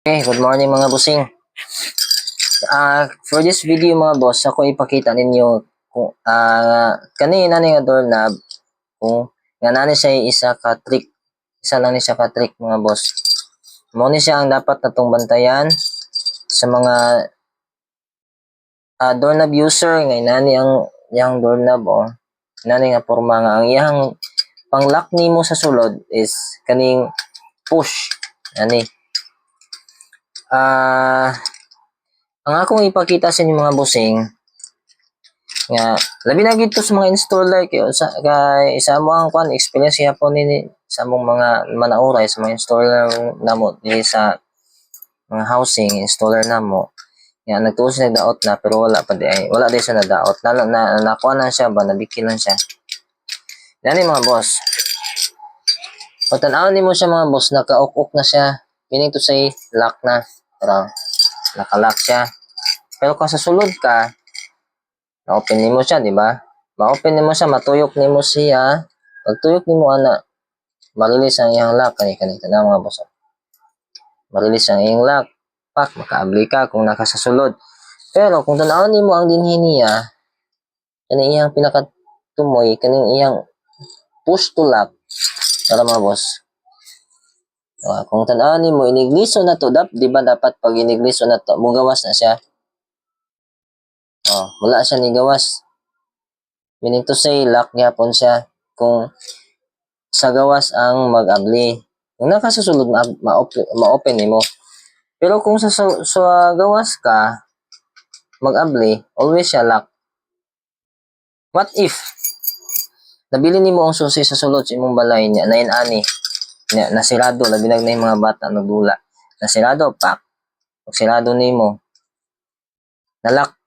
Okay, good morning mga bossing. For this video mga boss, ako ipakita ninyo kung kanina ni nga doorknob kung nga nani siya isa ka trick. Isa lang ni siya ka trick mga boss. Mo ni siya ang dapat natong bantayan sa mga doorknob user nga nani ang yang doorknob nani nga porma nga ang iyang pang-lock nimo sa sulod is kaning push. Ani ang akong ipakita sa inyo mga bossing nga labi na gito sa mga installer kay isa mo ang experience yapon ni sa mong mga manauray sa mga installer namo dili sa mga housing installer namo nga nagtuos na daot na pero wala di siya na daot nakuha na siya ba nabikil lang siya dani mga boss pagtanaw nimo siya mga boss naka-ok na siya meaning to say lock na pero naka-lock siya pero kung sa sulod ka ma-open nimo siya, di ba? Ma-open nimo siya, matuyok nimo siya. Pag tuyok nimo ana, marilis ang iyang lock kanita na mga boss. Marilis ang iyang lock. Pak makaabli ka kung nakasasulod. Pero kung tan-awon nimo ang dinhi niya, kani iyang pinakatumoy, kaning iyang push to lock para mga boss. Kung tan-awon nimo inigliso na to, di ba dapat pag inigliso na to, mugawas na siya. Wala siya ni gawas. Meaning to say, lock gyapon siya kung sa gawas ang mag-abli. Kung nakasusulod, ma-open nimo. Pero kung sa gawas ka, mag-abli, always siya lock. What if, nabili nimo ang susi sa sulod sa imong balay niya, na nasirado, labinag na yung mga bata, nagdula. Nasirado, pak. Pag sirado nimo, na-lock.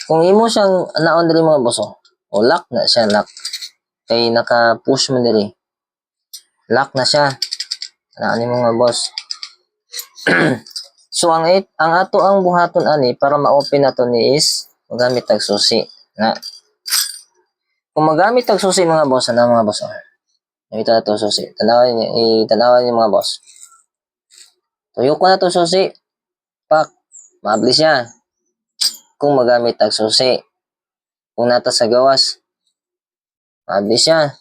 Kung imo siyang naon diri mga boso, lock na siya, lock. Kay naka-push mo diri. Lock na siya. Ano mga boss? So ang ato ang buhaton ani para ma-open nato ni is magamit tag susi. Kung magamit tag susi mga boss, mga boss? Ito na to susi. Tanawan niyo mga boss. Tuyok ko na to susi. Pak, maabli siya. Kung magamit tag susi. Kung nata sa gawas, maabli siya.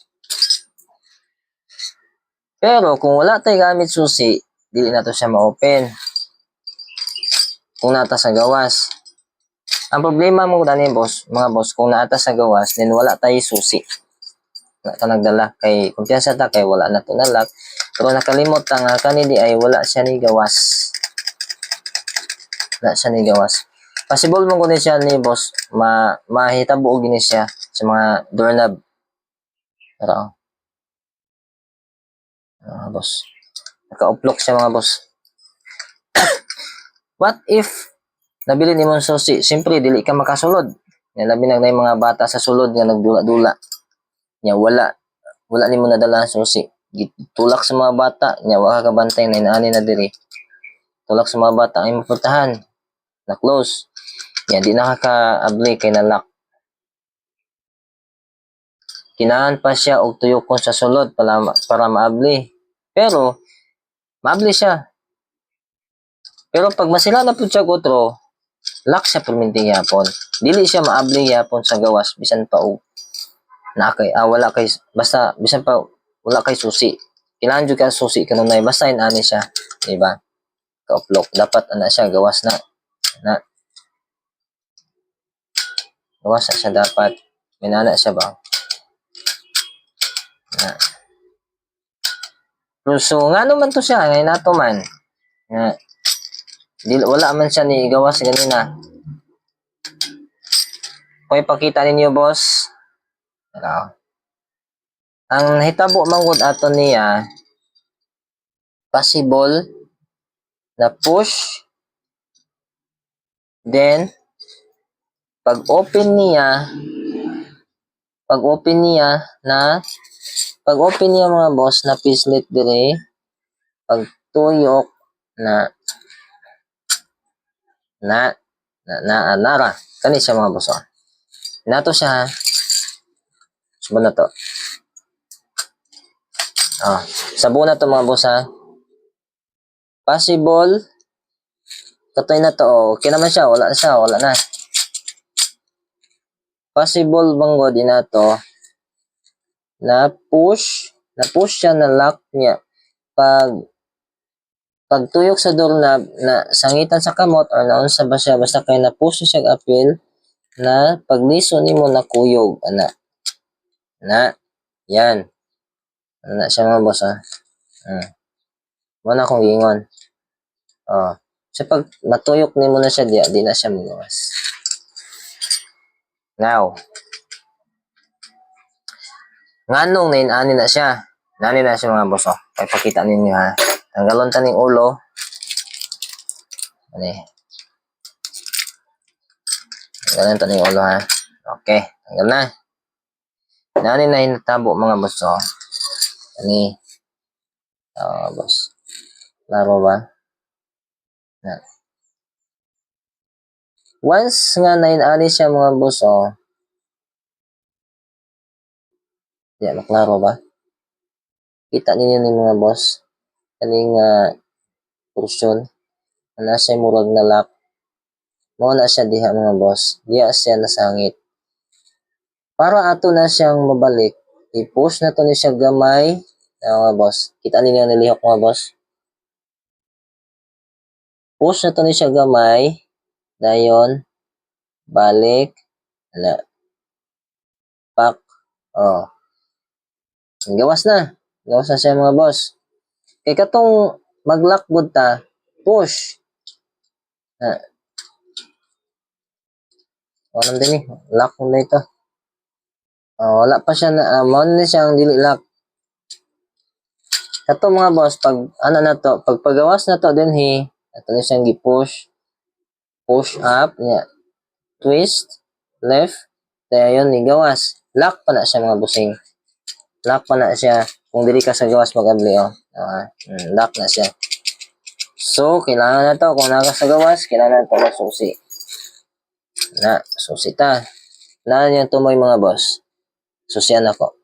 Pero kung wala tayo gamit susi, dili na to siya ma-open. Kung nata sa gawas. Ang problema mo dani boss, mga boss, kung naata sa gawas, then wala tayo susi. Wala ta nagdala kay kumpiyansa ta kay wala na to na lock. Pero nakalimot ta nga kani di ay wala siya ni gawas. Wala siya ni gawas. Possible mo kunin siya ni boss, mahitabo gini siya sa mga doorknob. Pero boss. Naka-uplock siya mga boss. What if nabili ni mo susi? Siyempre, dili ka makasulod. Yan, labi na yung mga bata sa sulod nga nagdula-dula. Yan, wala ni mo nadala susi. Tulak sa mga bata, yan, wala ka bantay na inaani na diri. Tulak sa mga bata, ay mapurtahan. Na-close. Yan, di nakaka-abli kay na-lock. Kinahan pa siya og tuyokon sa sulod para maabli. Pero, maabli siya. Pero pag masila na po siya gotro, lock siya perminting yapon. Dili siya maabli yapon sa gawas bisan pa og wala kay basta bisan pa wala kay susi. Kailangan jud ka susi kanunay basta ani siya, di ba? Ka-uplock dapat ana siya gawas na. Gawas na siya dapat. Minana siya ba? So ngano man to siya ngay nato man. Wala man siya ni gawas ganina. Kung ipakita ninyo boss. Ang hitabo manggod ato niya possible na push then pag open niya mga boss na pislit dire pag tuyok nara kani siya mga boss nato siya subo na to sabo na to mga boss Possible. Katoy na to. Oh. Okay naman siya. Wala na siya. Wala na. Possible banggo din na to na push siya na lock niya. Pagtuyok sa doorknob na sangitan sa kamot or naunsa ba siya basta kay na push siya apil na pagliso nimo na kuyog ana. Na. Yan. Ana siya mga boss ha. Wala akong gingon. Oh. So pag matuyok nimo na siya di na siya magawas. Now, nganong nainani na siya. Nani na siya mga boss oh. Kaya pakita ninyo ha. Tanggalon ta ning ulo. Ani. Tanggalon ta ning ulo ha. Okay, tanggal na. Nani na hinatabo mga boss oh. Ani. Boss. Laro ba? Na. Once nga nainani siya mga boss oh. Di maklaro ba? Kita ninyo ni mga boss. Kaning portion. Ana siya murag na lock. Mao na siya diha mga boss. Diya siya nasangit. Para ato na siyang mabalik, i-push na to ni siya gamay. Mga boss. Kita ninyo nilihok mga boss. Push na to ni siya gamay. Dayon. Balik. Ala. Pak. Oh. Gawas na. Gawas na siya mga boss. Kay katong mag-lock good ta. Push. Walang din eh. Lock mo na ito. Wala pa siya na. Mauna na siya ang dili lock. Ito mga boss, pag ano na to, pag pagawas na to din ito na siyang gi-push. Push up. Niya. Twist. Left. Kaya yun, gawas. Lock pa na siya mga bossing. Lock pa na siya. Kung dili ka sa gawas mag-abli oh. Lock na siya. So, kailangan na to. Kung naka sa gawas, kailangan na to masusi. Susi ta. Kailangan yan tumoy mga boss. Susian ako.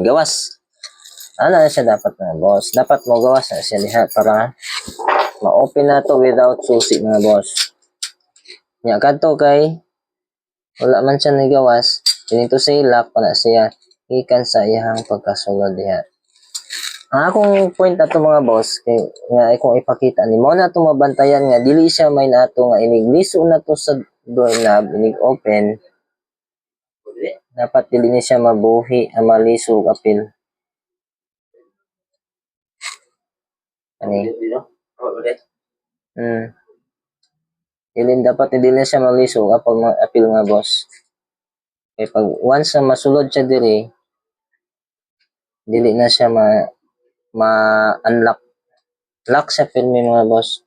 Gawas. Ano na siya dapat mga boss? Dapat mo gawas na siya liha para ma-open na to without susi mga boss. Nya kadto kay wala man siya nagawas. Dinito say lock pa na siya. Ikan sa iyang pagkasulod diha. Ang akong point ato mga boss kay nga akong ipakita ni mo na to mabantayan nga dili siya may nato nga inigliso na to sa doorknob inig open. Dapat dili ni siya mabuhi malisog apil. Ani. Dili dapat dili na siya malisog apil nga boss. Kay pag once na masulod siya diri dili na siya ma-unlock. Lock siya firme mga boss.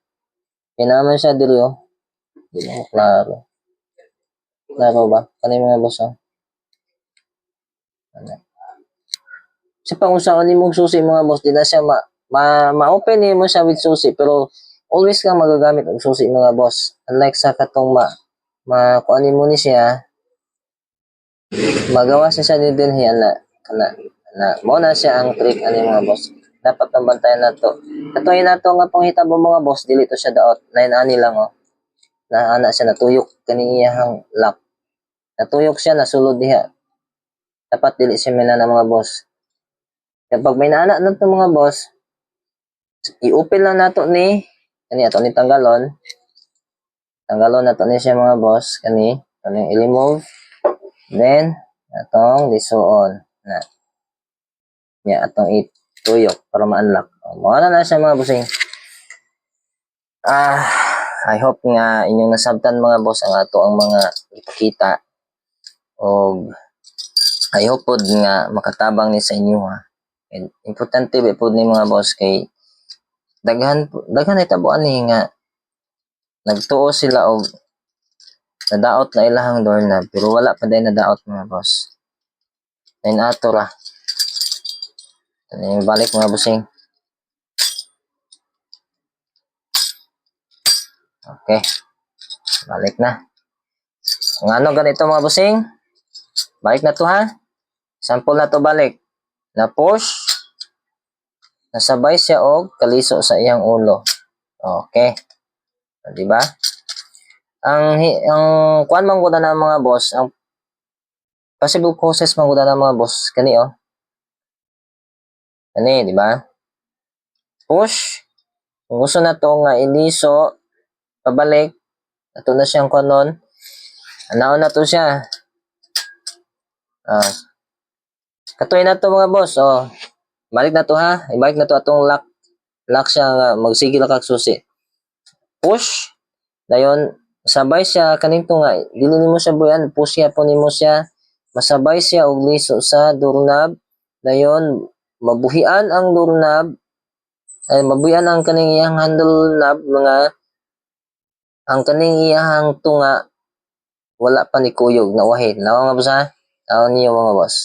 Kaya naman siya diri oh. Di mo klaro. Klaro ba? Ano yung mga boss oh? Sa pangusaon ni mong susi mga boss, di na siya ma-open ni mo siya with susi pero always kang magagamit ang susi mga boss. Unlike sa katong kuanin mo ni siya, magawa siya ni din mo na siya ang trick ani mga boss. Dapat ang bantayan nato. Katuy nato nga panghitabo mga boss, dili to siya daot. Line ani lang oh. Na ana siya natuyok kani iyang lock. Natuyok siya nasulod diha. Dapat dili siya na mga boss. Kapag may naana na to mga boss, i-open lang nato ni kani ato ni tanggalon. Tanggalon nato ni siya mga boss kani i-remove. Then atong lisuon na. Nya atong ituyok para ma-unlock. Mawala na siya mga bossing. I hope nga inyong nasabtan mga boss ang ato ang mga ipakita. Og I hope pod nga makatabang ni sa inyo ha. And importante ba pod ni mga boss kay daghan ay tabuan ni nga nagtuo sila og nadaot na ilahang doorknob pero wala pa day nadaot mga boss. Then ato ra. Balik mga bossing. Okay. Balik na. Ngano ganito mga bossing? Balik na to ha. Sample na to balik. Na push. nasabay siya og kaliso sa iyang ulo. Okay. Di ba? Ang kuan man gud na mga boss, ang possible causes man gud na mga boss kani oh. Kani, di ba? Push. Kung gusto na to nga iliso pabalik, ato na siyang kuanon. Anaon na to siya. Ah, katuy na to mga boss. Oh. Balik na to ha. Ibalik na to atong lock. Lock siya nga magsigil kag susi. Push. Dayon sabay siya kaninto nga dili nimo siya buyan, push siya po nimo siya. Masabay siya og liso sa doorknob. Dayon mabuhian ang doorknob. Ay mabuhian ang kaning iyang handle knob mga ang kaning iyang tunga wala pa ni kuyog na wahid. Nawa nga boss ha? Nawa niyo mga boss.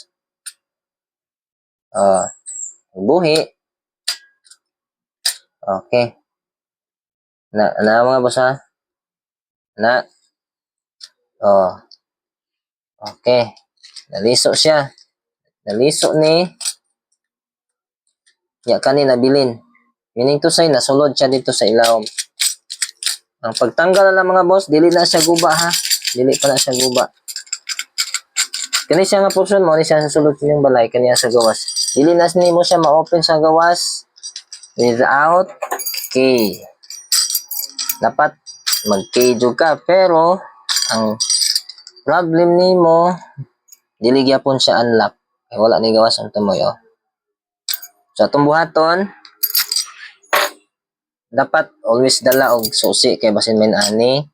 Buhi. Okay. Na mga boss ha? Na. Oh. Okay. Naliso siya. Naliso ni ya kani nabilin. Meaning to say nasulod siya dito sa ilawom. Ang pagtanggal na mga boss, dili na siya guba ha. Dili pa na siya guba. Kani siya nga portion mo, ni siya sa sulod sa balay, kaniya sa gawas. Dili na mo siya ma-open sa gawas without key. Dapat mag-key jud ka, pero ang problem nimo dili gyapon siya unlock. Kaya wala ni gawas ang tumoy oh. So atong buhaton, dapat always dala og susi kay basin may ani.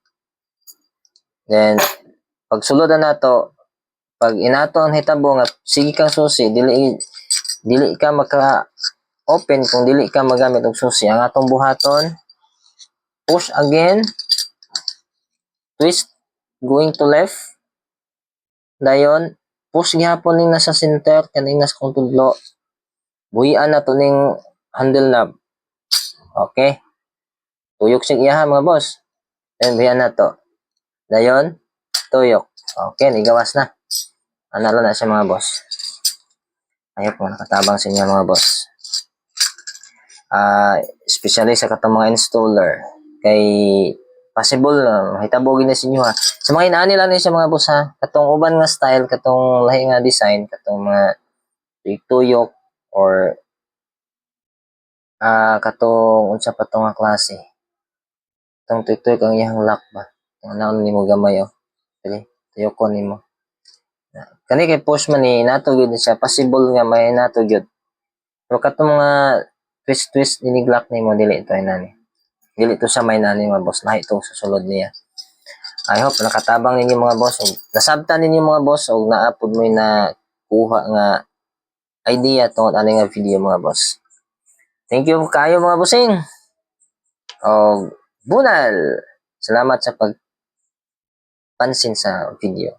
Then pag sulod na nato, pag inato ang hitabo nga sige kang susi, dili ka maka open kung dili ka magamit og susi. Ang atong buhaton, push again, twist going to left. Dayon push gyapon ning nasa center kaning nasa kung tudlo. Buhian na to ning handle knob. Okay. Tuyok sig iya mga boss. Then buhian na to. Dayon tuyok. Okay, nigawas na. Analo na siya mga boss. Ayop mo nakatabang sa inyo mga boss. Especially sa katong mga installer. Kay possible hitabogin na sa inyo ha. Sa mga inaani lang niya mga boss ha. Katong uban nga style, katong lahi nga design, katong mga tuyok or katong unsa pa tong nga klase. Katong tuyok ang iyang lock ba. Ang naon nimo gamay oh. Dili, tuyokon nimo. Kani kay push man ni nato gyud siya, possible nga may nato gyud. Pero katong mga twist diniglock nimo dili ito inani. Dili to sa may nani mga boss, lahi to sa sulod niya. I hope nakatabang ninyo mga boss. Nasabtan ninyo mga boss o naapod mo na kuha nga idea tungod ani nga video mga boss. Thank you kayo mga bossing. O bunal. Salamat sa pagpansin sa video.